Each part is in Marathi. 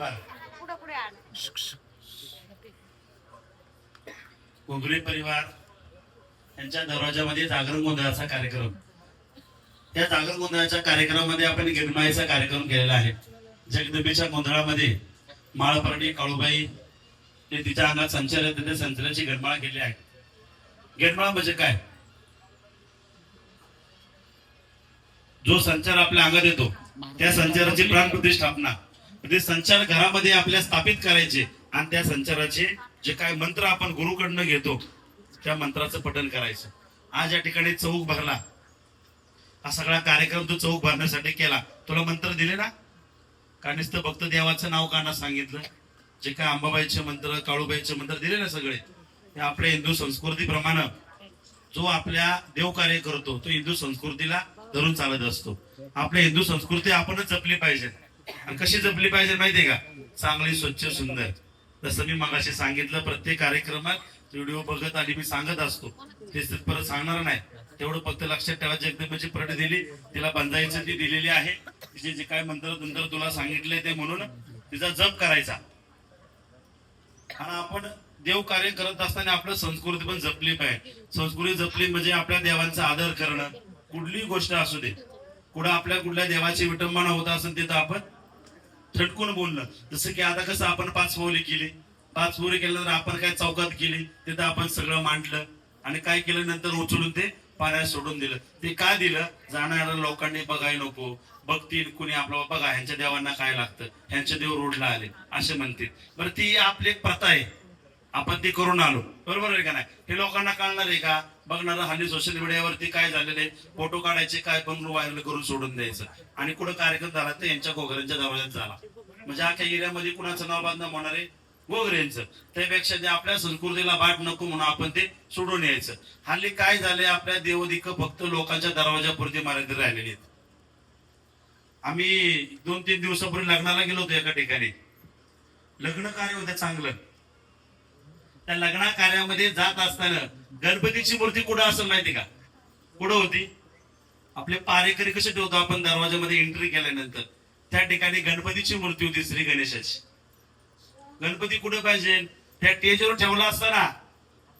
परिवार कोंगळे परिवार यांच्या दरवाजामध्ये जागरण गोंधळाचा कार्यक्रम. त्या जागरण गोंधळाच्या कार्यक्रमामध्ये आपण गिरमाईचा कार्यक्रम केलेला आहे. जगदंबेच्या गोंधळामध्ये माळपर्णी काळूबाई ते तिच्या अंगात संचार येते, ते संचाराची गणमाळा केली आहे. गणमाळा म्हणजे काय? जो संचार आपल्या अंगात येतो त्या संचाराची प्राण प्रतिष्ठापना, म्हणजे संचार घरामध्ये आपल्या स्थापित करायचे आणि त्या संचाराचे जे काय मंत्र आपण गुरुकडनं घेतो त्या मंत्राचं पठण करायचं. आज या ठिकाणी चौक भरला, हा सगळा कार्यक्रम तू चौक भरण्यासाठी केला. तुला मंत्र दिले ना? का नुसतं भक्त देवाचं नाव काना सांगितलं? जे काय अंबाबाईचे मंत्र, काळूबाईचे मंत्र दिले ना सगळे, हे आपल्या हिंदू संस्कृतीप्रमाणे जो आपल्या देव कार्य करतो तो हिंदू संस्कृतीला धरून चालत असतो. आपल्या हिंदू संस्कृती आपणच जपली पाहिजे. आणि कशी जपली पाहिजे माहितीये का? चांगली, स्वच्छ, सुंदर. जसं मी मगाशी सांगितलं, प्रत्येक कार्यक्रमात व्हिडिओ बघत आणि मी सांगत असतो, तेच परत सांगणार नाही. तेवढं फक्त लक्षात ठेवा. जगदंबेची प्रट दिली, तिला बंधायचं ती दिलेली आहे. तिचे जे काय मंत्र तंत्र तुला सांगितलंय ते म्हणून तिचा जप करायचा. आणि आपण देव कार्य करत असताना आपलं संस्कृती पण जपली पाहिजे. संस्कृती जपली म्हणजे आपल्या देवांचा आदर करणं. कुठलीही गोष्ट असू दे, कुठल्या देवाची विटंबना होत असेल तिथं आपण थटकून बोलणं. जसं की आता कसं आपण 5 पावली केली, 5 पावली केल्यानंतर आपण काय चौकात केली, तिथं आपण सगळं मांडलं आणि काय केलं, नंतर उचलून ते पाण्यात सोडून दिलं. ते का दिलं? जाणाऱ्या लोकांनी बघायला नको, बघतील कुणी आपलं, बघा ह्यांच्या देवांना काय लागतं, ह्यांचे देव रोडला आले असे म्हणतील. बरं, ती आपली एक प्रथा आहे, आपण ती करून आलो, बरोबर आहे का नाही? हे लोकांना कळणार आहे का? बघणार हल्ली सोशल मीडियावरती काय झालेले, फोटो काढायचे, काय पण व्हायरल करून सोडून द्यायचं. आणि कुठं कार्यक्रम झाला तर यांच्या घोगऱ्यांच्या दरवाज्यात झाला, म्हणजे अख्या एरियामध्ये कुणाचं नाव बांधणं होणार आहे? घोगऱ्यांचं. त्यापेक्षा जे आपल्या संस्कृतीला बाट नको म्हणून आपण ते सोडून यायचं. हल्ली काय झालंय, आपल्या देवदिक फक्त लोकांच्या दरवाजापुरती मर्यादित राहिलेली आहेत. आम्ही 2-3 दिवसापूर्वी लग्नाला गेलो होतो एका ठिकाणी. लग्न कार्य होतं चांगलं. त्या लग्ना कार्यामध्ये जात असताना गणपतीची मूर्ती कुठं असेल माहिती का? कुठं होती? आपले पारेकरी कसे ठेवतो आपण दरवाजामध्ये एंट्री केल्यानंतर, त्या ठिकाणी गणपतीची मूर्ती होती, श्री गणेशाची. गणपती कुठे पाहिजे? त्या स्टेजवर ठेवला असता ना,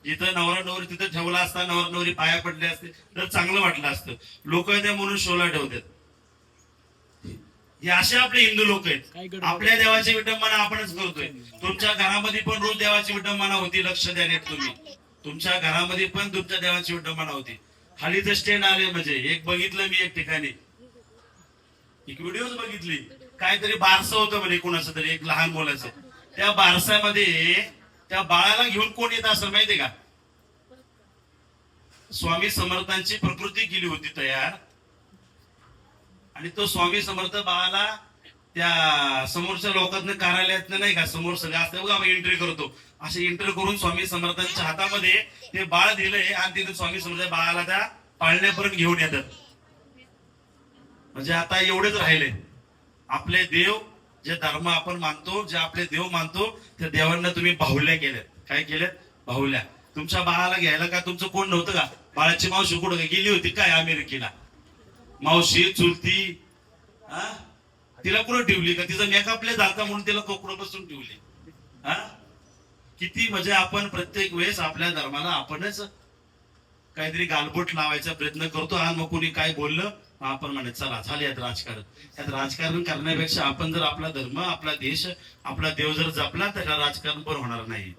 जिथं नवरा नवरी तिथं ठेवला असता, नवरा नवरी पाया पडले असते तर चांगलं वाटलं असतं. लोक त्या म्हणून शोला ठेवतात. हे असे आपले हिंदू लोक आहेत. आपल्या देवाची विटंबना आपणच करतोय. तुमच्या घरामध्ये पण रोज देवाची विटंबना होती, लक्ष द्या नीट तुम्ही. तुमच्या घरामध्ये पण तुमच्या देवाची विटंबना होती. खाली तर स्टँड आले, म्हणजे एक बघितलं मी एक ठिकाणी, एक व्हिडिओ बघितली, काहीतरी बारसं होतं म्हणे कुणाचं तरी, एक लहान मुलाचं. त्या बारसामध्ये त्या बाळाला घेऊन कोण येत असं माहितीये का? स्वामी समर्थांची प्रकृती केली होती तयार, आणि तो स्वामी समर्थ बाळाला त्या समोरच्या लोकांना कार्यालयात नाही का, समोर सगळं असतं बघा, एंट्री करतो, असे एंट्री करून स्वामी समर्थांच्या हातामध्ये ते बाळ दिलंय आणि तिथे स्वामी समर्थ बाळाला त्या पाळण्यापर्यंत घेऊन येतात. म्हणजे आता एवढेच राहिले. आपले देव, जे धर्म आपण मानतो, जे आपले देव मानतो, त्या देवांना तुम्ही बाहुल्या केल्यात. काय केल्यात? बाहुल्या. तुमच्या बाळाला घ्यायला का तुमचं कोण नव्हतं का? बाळाची मावशी कुठं गेली होती काय अमेरिकेला? मावशी चुलती तिला कुठं ठेवली का? तिचा मेकअपले झालता म्हणून तिला कोकडं बसून ठेवली. किती म्हणजे आपण प्रत्येक वेळेस आपल्या धर्माला आपणच काहीतरी गालबोट लावायचा प्रयत्न करतो. आणि मग कोणी काय बोललं आपण म्हणत चला झाले यात राजकारण. यात राजकारण करण्यापेक्षा आपण जर आपला धर्म, आपला देश, आपला देव जर जपला तर राजकारण पण होणार नाही.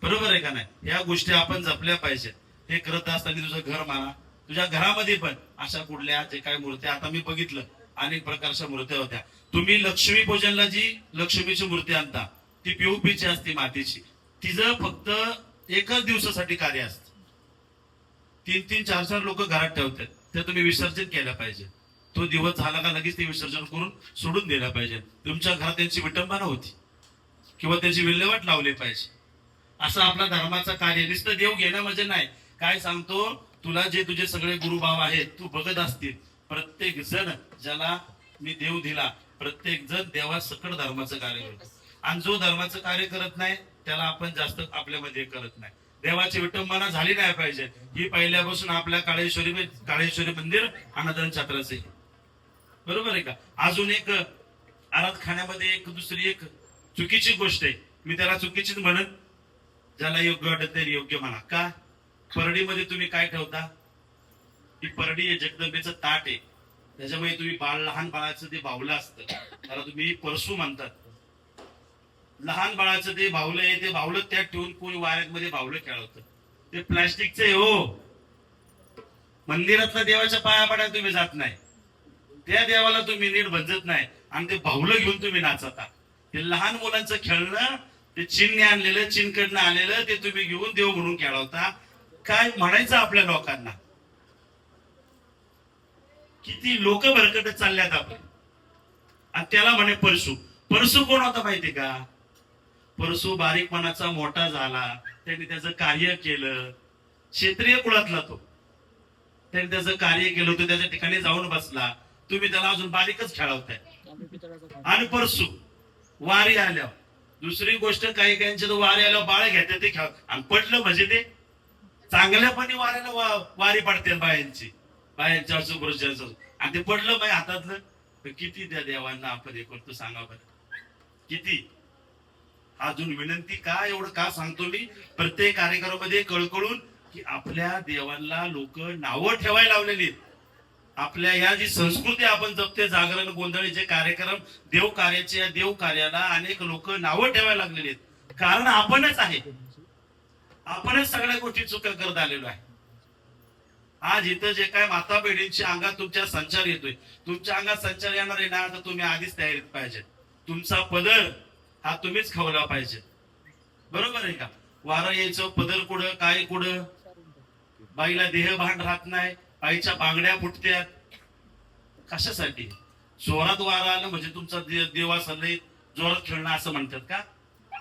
बरोबर आहे का नाही? या गोष्टी आपण जपल्या पाहिजेत. हे करत असताना तुझं घर माना, तुझ्या घरामध्ये पण अशा कुठल्या जे काही मूर्त्या, आता मी बघितलं अनेक प्रकारच्या मूर्त्या होत्या. तुम्ही लक्ष्मी पूजनला जी लक्ष्मीची मूर्ती आणता ती पीओपीची असते, मातीची. तिचं फक्त एकच दिवसासाठी कार्य असतं. 3-3, 4-4 लोक घरात ठेवतात. ते तुम्ही विसर्जन केलं पाहिजे. तो दिवस झाला का लगेच ते विसर्जन करून सोडून दिलं पाहिजे. तुमच्या घरात त्यांची विटंबना होती किंवा त्याची विल्हेवाट लावली पाहिजे. असं आपला धर्माचं कार्य. नुसतं देव घेणं म्हणजे नाही. काय सांगतो तुला, जे तुझे सगळे गुरुभाव आहेत तू बघत असतील, प्रत्येक जण ज्याला मी देव दिला, प्रत्येक जण देवा सकट धर्माचं कार्य करतो. आणि जो धर्माचं कार्य करत नाही त्याला आपण जास्त आपल्यामध्ये करत नाही. देवाची विटंबना झाली नाही पाहिजे. ही पहिल्यापासून आपल्या काळेश्वरी मंदिर अन्नदान छत्राचे, बरोबर आहे का? अजून एक आराधखान्यामध्ये एक दुसरी एक चुकीची गोष्ट आहे. मी त्याला चुकीचीच म्हणत, ज्याला योग्य वाटत ते योग्य म्हणा. का परडीमध्ये तुम्ही काय ठेवता? ती परडी आहे जगदंबेचं ताट आहे. त्याच्यामुळे तुम्ही लहान बाळाचं ते बाहुलं असतं, त्याला तुम्ही परसू म्हणतात. लहान बाळाचं ते बाहुलं आहे, ते बाहुलं त्यात ठेवून कोणी वाऱ्यामध्ये बाहुलं खेळवतं. ते प्लास्टिकचं आहे हो. मंदिरातल्या देवाच्या पाया पडायला तुम्ही जात नाही, त्या देवाला तुम्ही नीट भंजत नाही, आणि ते बाहुलं घेऊन तुम्ही नाचता. ते लहान मुलांचं खेळणं, ते चीनने आणलेलं, चीनकडनं आलेलं, ते तुम्ही घेऊन देव म्हणून खेळवता. काय म्हणायचं आपल्या लोकांना? किती लोक भरकटत चालल्यात आपले. आणि त्याला म्हणे परशु. परशु कोण होता माहिती का? परशु बारीक मनाचा मोठा झाला, त्यांनी त्याचं कार्य केलं. क्षेत्रीय कुळातला तो, त्याने त्याचं कार्य केलं होतं, त्याच्या ठिकाणी जाऊन बसला. तुम्ही त्याला अजून बारीकच खेळवताय. आणि परशु वारी आल्यावर दुसरी गोष्ट, काही काहींचे तो वारी आल्यावर बाळ घेते ते खेळ, आणि पडलं म्हणजे ते चांगल्यापणे वाऱ्याला वारी पडते बायांची, बायांच्या सुपुरुषांचं. आणि ते पडलं माझ्या हातातलं, तर किती त्या देवांना आपण हे करतो सांगा बरं. किती अजून विनंती. का एवढं का सांगतो मी? प्रत्येक कार्यक्रमामध्ये कळकळून की आपल्या देवांना लोक नावं ठेवायला लावलेली. आपल्या या जी संस्कृती आपण जपते, जागरण गोंधळी जे कार्यक्रम देव कार्याचे, या देव कार्याला अनेक लोक नावं ठेवायला लागलेली आहेत. कारण आपणच आहे, आपणच सगळ्या गोष्टी चुका करत आलेलो आहे. आज इथं जे काय माता बहिणींच्या अंगात तुमच्या संचार येतोय, तुमच्या अंगात संचार येणार आहे ना, तर तुम्ही आधीच तयारीत पाहिजे. तुमचा पदर हा तुम्हीच खवला पाहिजे. बरोबर आहे का? वारं यायचं, पदर कुठं, काय कुठं, बाईला देहभान राहत नाही, बाईच्या बांगड्या फुटत्यात. कशासाठी? जोरात वारा आलं म्हणजे तुमचा देवा सल्ले जोरात खेळणं असं म्हणतात का?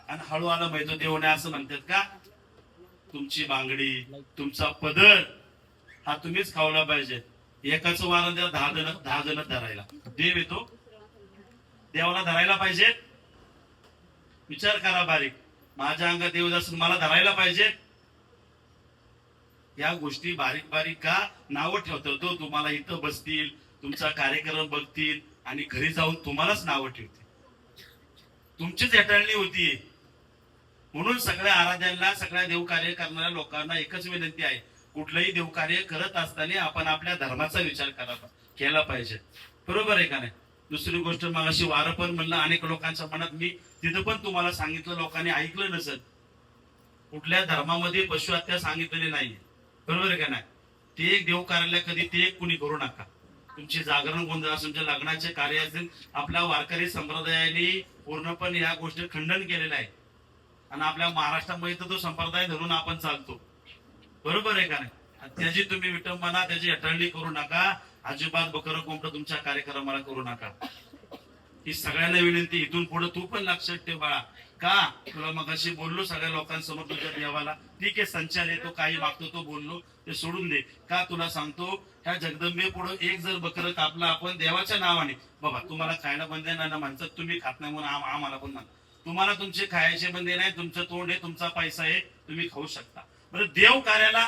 आणि हळू आलं म्हणजे देव नाही असं म्हणतात का? तुमची बांगडी, तुमचा पदर हा तुम्हीच खावला पाहिजे. एकाच वारा द्या, 10 जण धरायला. देव येतो, देवाला धरायला पाहिजे. विचार करा बारीक, माझ्या अंगात देव असून मला धरायला पाहिजे. या गोष्टी बारीक बारीक का नावं ठेवतो तो? तुम्हाला इथं बसतील, तुमचा कार्यक्रम बघतील, आणि घरी जाऊन तुम्हालाच नावं ठेवतील. तुमचीच हेटाळणी होतीये. म्हणून सगळ्या आराध्यांना, सगळ्या देवकार्य करणाऱ्या लोकांना एकच विनंती आहे, कुठलंही देवकार्य करत असताना आपण आपल्या धर्माचा विचार केला पाहिजे. बरोबर आहे का नाही? दुसरी गोष्ट, मग अशी वारं पण म्हणलं अनेक लोकांच्या मनात, मी तिथं पण तुम्हाला सांगितलं, लोकांनी ऐकलं नसत. कुठल्या धर्मामध्ये पशुहत्या सांगितलेली नाहीये. बरोबर आहे का नाही? ते एक देवकार्याला कधी ते एक कुणी करू नका. तुमची जागरण गोंधळ असेल, तुमच्या लग्नाचे कार्य असेल, आपल्या वारकरी संप्रदायाने पूर्णपणे या गोष्टी खंडन केलेलं आहे. आणि आपल्या महाराष्ट्रामध्ये तर तो संप्रदाय धरून आपण चालतो. बरोबर आहे का नाही? त्याची तुम्ही विटंबना, त्याची अटळणी करू नका. अजिबात बकरं कोंबडं तुमच्या कार्यक्रमाला करू नका. ही सगळ्यांना विनंती. इथून पुढे तू पण लक्षात ठेव बाळा. का तुला मग अशी बोललो सगळ्या लोकांसमोर तुझ्या देवाला, ठीक आहे संचार येतो, काही मागतो तो बोललो, ते सोडून दे. का तुला सांगतो, ह्या जगदंबे पुढे एक जर बकरं कापला आपण देवाच्या नावाने, बाबा तुम्हाला खायला बंदी नाही ना, माणसं तुम्ही खात नाही म्हणून आम्हाला पण म्हणा, तुम्हाला तुमचे खायचे बंदी नाही, तुमचं तोंड आहे, तुमचा पैसा आहे, तुम्ही खाऊ शकता. बरं, देव कार्याला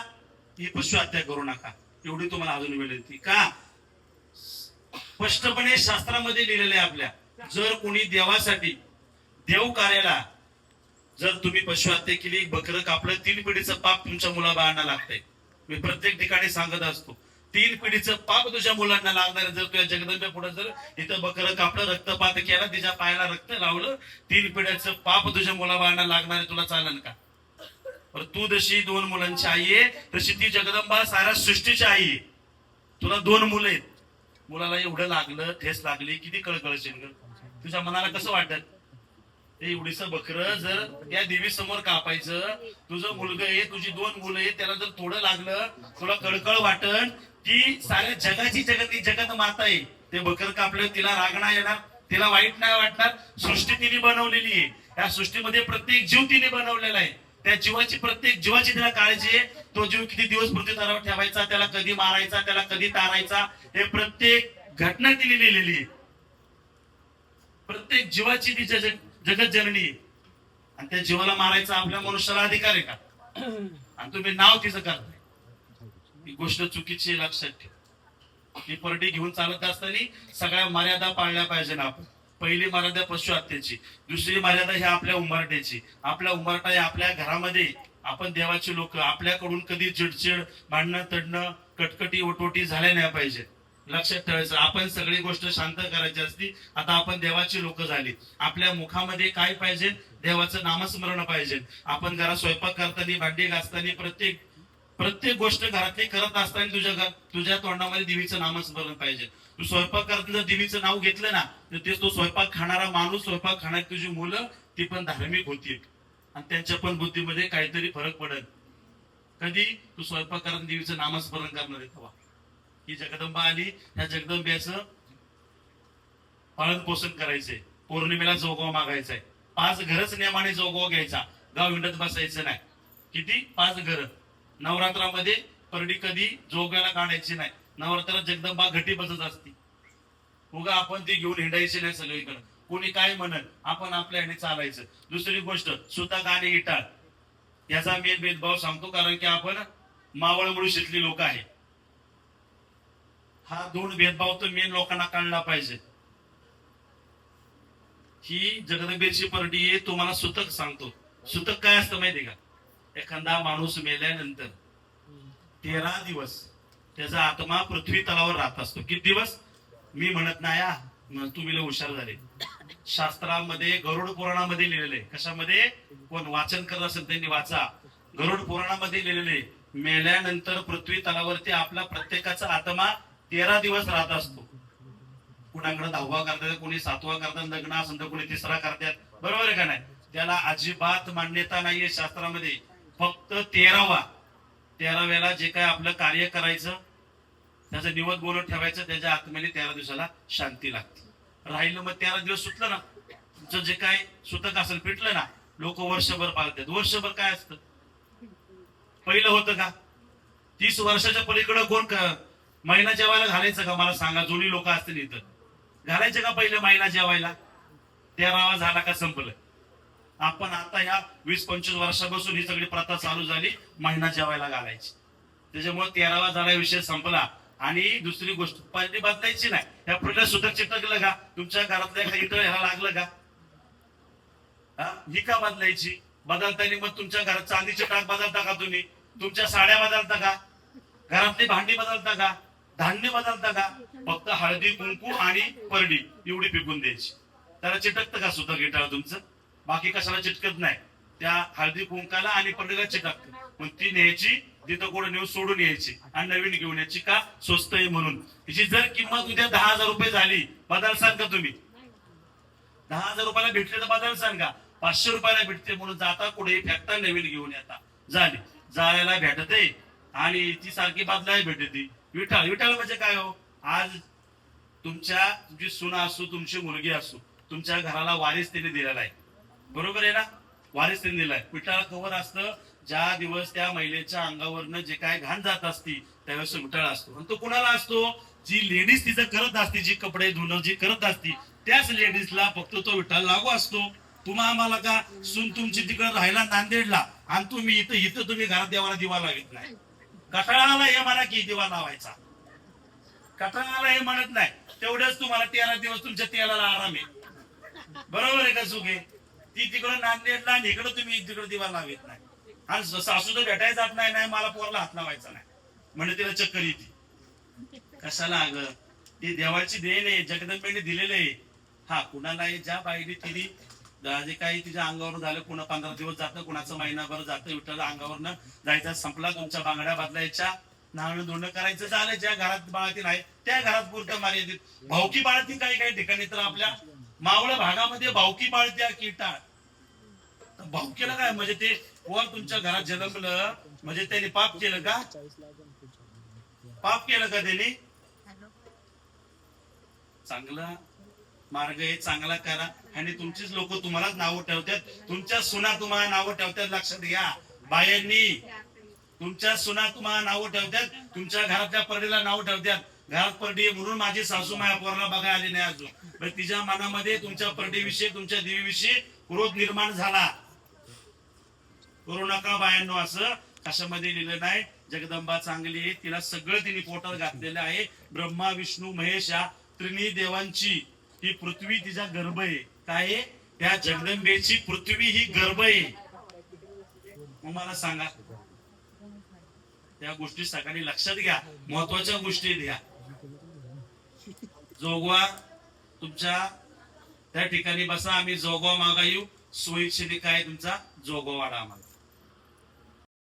ही पशु हत्या करू नका, एवढी तुम्हाला अजून विनंती. का स्पष्टपणे शास्त्रामध्ये लिहिलेलं आहे आपल्या, जर कोणी देवासाठी देव कार्याला जर तुम्ही पशु हत्या केली, बकरं कापलं, 3 पिढीचं पाप तुमच्या मुलाबाळांना लागतंय. मी प्रत्येक ठिकाणी सांगत असतो, 3 पिढीचं पाप तुझ्या मुलांना लागणार. जर तुझ्या जगदंबे पुढे जर इथं बकरं कापलं, रक्तपात केला, तिच्या पायाला रक्त लावलं, 3 पिढ्याचं पाप तुझ्या मुलाबाळांना लागणार. तुला चालेल का? तू जशी 2 मुलांची आई आहे, तशी ती जगदंबा साऱ्या सृष्टीची आई आहे. तुला 2 मुलं आहेत, मुलाला एवढं लागलं, ठेस लागली, किती कळकळशील ग? तुझ्या मनाला कसं वाटत? ते एवढीच बकरं जर त्या देवी समोर कापायचं, तुझं मुलगा आहे, तुझी 2 मुलं आहेत, त्याला जर थोडं लागलं, तुला कळकळ वाटण. ती साऱ्या जगाची जगत माता आहे. ते बकर कापलं, तिला राग नाही येणार, तिला वाईट नाही वाटणार. सृष्टी तिने बनवलेली आहे. त्या सृष्टीमध्ये प्रत्येक जीव तिने बनवलेला आहे. त्या जीवाची, प्रत्येक जीवाची तिला काळजी आहे. तो जीव किती दिवस पृथ्वीतलावर ठेवायचा, त्याला कधी मारायचा, त्याला कधी तारायचा, हे प्रत्येक घटना तिने लिहिलेली आहे. प्रत्येक जीवाची ती जगत जननी आहे. आणि त्या जीवाला मारायचा आपल्या मनुष्याला अधिकार आहे का? आणि तुम्ही नाव तिचं करताय, ही गोष्ट चुकीची आहे, लक्षात ठेव. ही परडी घेऊन चालत असताना सगळ्या मर्यादा पाळल्या पाहिजे ना आपण. पहिली मर्यादा पशु हत्येची, दुसरी मर्यादा ही आपल्या उंबरट्याची. आपल्या उंबरटा या आपल्या घरामध्ये आपण देवाची लोक, आपल्याकडून कधी चिडचिड, भांडणं तडणं, कटकटी वटवटी झाल्या नाही पाहिजे. लक्षात ठेवायचं, आपण सगळी गोष्ट शांत करायची असती. आता आपण देवाची लोक झाली, आपल्या मुखामध्ये काय पाहिजे, देवाचं नामस्मरण पाहिजे. आपण घरात स्वयंपाक करताना, भांडी घासताना, प्रत्येक प्रत्येक गोष्ट घरातली करत असताना तुझ्या तोंडामध्ये देवीचं नामस्मरण पाहिजे. तू स्वयंपाक करताना जर देवीचं नाव घेतलं ना, तर तेच तो स्वयंपाक खाणारा माणूस, स्वयंपाक खाणारी तुझी मुलं ती पण धार्मिक होतील आणि त्यांच्या पण बुद्धीमध्ये काहीतरी फरक पडेल. कधी तू स्वयंपाक करताना देवीचं नामस्मरण करणार आहे तेव्हा. ही जगदंबा आली, त्या जगदंब्याचं पालन पोषण करायचंय. पौर्णिमेला जोगवा मागायचाय. 5 घरच नियमाने जोगवा घ्यायचा, गाव हिंडत बसायचं नाही. किती? 5 घर. नवरात्रामध्ये परडी कधी जोग्याला काढायची नाही. नवरात्रात जगदंबा घटी बसत असती, उगा आपण ती घेऊन हिंडायची नाही सगळीकडे. कोणी काय म्हणत, आपण आपल्या ह्याने चालायचं. दुसरी गोष्ट, सुद्धा गाणे गिटार याचा मेन भेदभाव सांगतो, कारण की आपण मावळ मुळशीतली लोक आहे. हा 2 भेदभाव तर मेन लोकांना कळला पाहिजे. ही जगदंबेची परडी आहे. तुम्हाला सुतक सांगतो. सुतक काय असतं माहितीये का? एखादा माणूस मेल्यानंतर 13 दिवस त्याचा आत्मा पृथ्वी तलावर राहत असतो. किती दिवस? मी म्हणत नाही, तुम्ही हुशार झाले. शास्त्रामध्ये गरुड पुराणामध्ये लिहिलेले, कशामध्ये? कोण वाचन करत असेल त्यांनी वाचा. गरुड पुराणामध्ये लिहिलेले, मेल्यानंतर पृथ्वी तलावरती आपला प्रत्येकाचा आत्मा 13 दिवस राहत असतो. कुणाकडे 10वा करतात, कोणी 7वा करतात, लग्न असेल तर कोणी 3रा करतात. बरोबर आहे का नाही? त्याला अजिबात मान्यता नाहीये शास्त्रामध्ये. फक्त 13व्याला जे काय आपलं कार्य करायचं, त्याचं निवत बोलत ठेवायचं, त्याच्या आत्म्याने 13 दिवसाला शांती लागते. राहिलं मग 13 दिवस सुटलं ना, तुमचं जे काय सुतक असेल पिटलं ना, लोक वर्षभर पाळतात. वर्षभर काय असतं? पहिलं होतं का? 30 वर्षाच्या पलीकडे कोण महिना जेवायला घालायचं का? मला सांगा. जुनी लोक असतील इथं, घालायचे का पहिलं महिना जेवायला? 13वा झाला का संपलं. आपण आता ह्या 20-25 वर्षापासून ही सगळी प्रथा चालू झाली, महिना जेवायला घालायची. त्याच्यामुळे 13वा झाला विषय संपला. आणि दुसरी गोष्ट, पार्टी बदलायची नाही. या पुढल्या सुतक चिटकलं का? तुमच्या घरातल्या इथं ह्याला लागलं का? ही का बदलायची? बदलताना मग तुमच्या घरात चांदीचे टाक बदलता का? तुम्ही तुमच्या साड्या बदलता का? घरातली भांडी बदलता का? धान्य बदलता का? फक्त हळदी कुंकू आणि परडी एवढी पिकून द्यायची. त्याला चिटकतं का सुतक गिटाळ तुमचं? बाकी कशाला चिटकत नाही. त्या हळदी कुंकाला आणि परडीला चिटकत. मग ती न्यायची, तिथं कोण नेऊन सोडून यायची आणि नवीन घेऊन यायची. का? स्वस्त आहे म्हणून. तिची जर किंमत उद्या 10,000 रुपये झाली, बदलसान का तुम्ही? 10,000 रुपयाला भेटले तर बदलसान का? 500 रुपयाला भेटते म्हणून जाता कुठे फेकता, नवीन घेऊन येता. झाली, जायला भेटते आणि ती सारखी बदलाय भेटते. विठाळ. विठाळ म्हणजे काय हो? आज तुमची सुना असो, तुमची मुलगी असो, तुमच्या घराला वारीस तिने दिलेला आहे. बरोबर आहे ना? वारीस तिने दिलाय. विठाळ कवर असतं, ज्या दिवस त्या महिलेच्या अंगावरनं जे काय घाण जात असती त्यावेळेस विठाळ असतो. आणि तो कुणाला असतो? जी लेडीज तिचं करत असते, जी कपडे धुणं जी करत असती, त्याच लेडीजला फक्त तो विठाळ लागू असतो. तुम्हा आम्हाला का? सून तुमची तिकडे राहायला नांदेडला आणि तुम्ही इथं तुम्ही घरात देवाला दिवा लावत नाही. कटाळाला हे म्हणा की दिवा लावायचा, कटाळाला हे म्हणत नाही. तेवढंच तुम्हाला 13 दिवस तुमच्या तेलाला आराम आहे. बरोबर आहे का? सुखे ती तिकडे नांदेडला आणि इकडे तुम्ही तिकडे दिवा लावत नाही. आणि सासू तर भेटायला जात नाही, मला पोरला हात लावायचा नाही म्हणजे तिला चक्कर येते. कशाला? अगं ती देवाची देण आहे, जगदंबेने दिलेले आहे. हा कुणाला ज्या बाईने तिने जे काही तिच्या अंगावर झालं, कुणा 15 दिवस जातं, कुणाचं महिनाभर जातं. विठ्ठल अंगावरनं जायचा संपला. तुमच्या बांगड्या बदलायच्या, नाणं धुणं करायचं झालं. ज्या घरात बाळातीन आहे त्या घरात पुरतं मर्यादित. भावकी बाळती काही ठिकाणी तर आपल्या मावळ भागामध्ये भावकी बाळत्या कीटाळ. भावकीला काय म्हणजे ते वर तुमच्या घरात जन्मलं म्हणजे त्यांनी पाप केलं का? पाप केलं का त्यांनी? चांगला मार्ग आहे, चांगला करा. आणि तुमचीच लोक तुम्हालाच नावं ठेवतात, तुमच्या सुना तुम्हाला नावं ठेवतात. लक्षात घ्या बायांनी, तुमच्या सुना तुम्हाला नावं ठेवतात, तुमच्या घरातल्या परडीला नावं ठेवतात. घरात परडी म्हणून माझी सासू माया पोराला बघायला आली नाही अजून, पण तिच्या मनामध्ये तुमच्या परडीविषयी, तुमच्या देवीविषयी क्रोध निर्माण झाला. करू नका बायांनो असं. कशामध्ये लिहिलं नाही? जगदंबा चांगली आहे, तिला सगळं तिने पोटात घातलेलं आहे. ब्रह्मा विष्णू महेश या त्रिणी देवांची ही पृथ्वी तिचा गर्भ आहे. काय आहे? त्या जगदंबेची पृथ्वी ही गर्भ आहे. मग मला सांगा, त्या गोष्टी सगळ्यांनी लक्षात घ्या, महत्वाच्या गोष्टी घ्या. जोगवा तुमच्या त्या ठिकाणी बसा, आम्ही जोगवा मागा येऊ. सोयीक्षणी काय तुमचा जोगवा वाडा आम्हाला.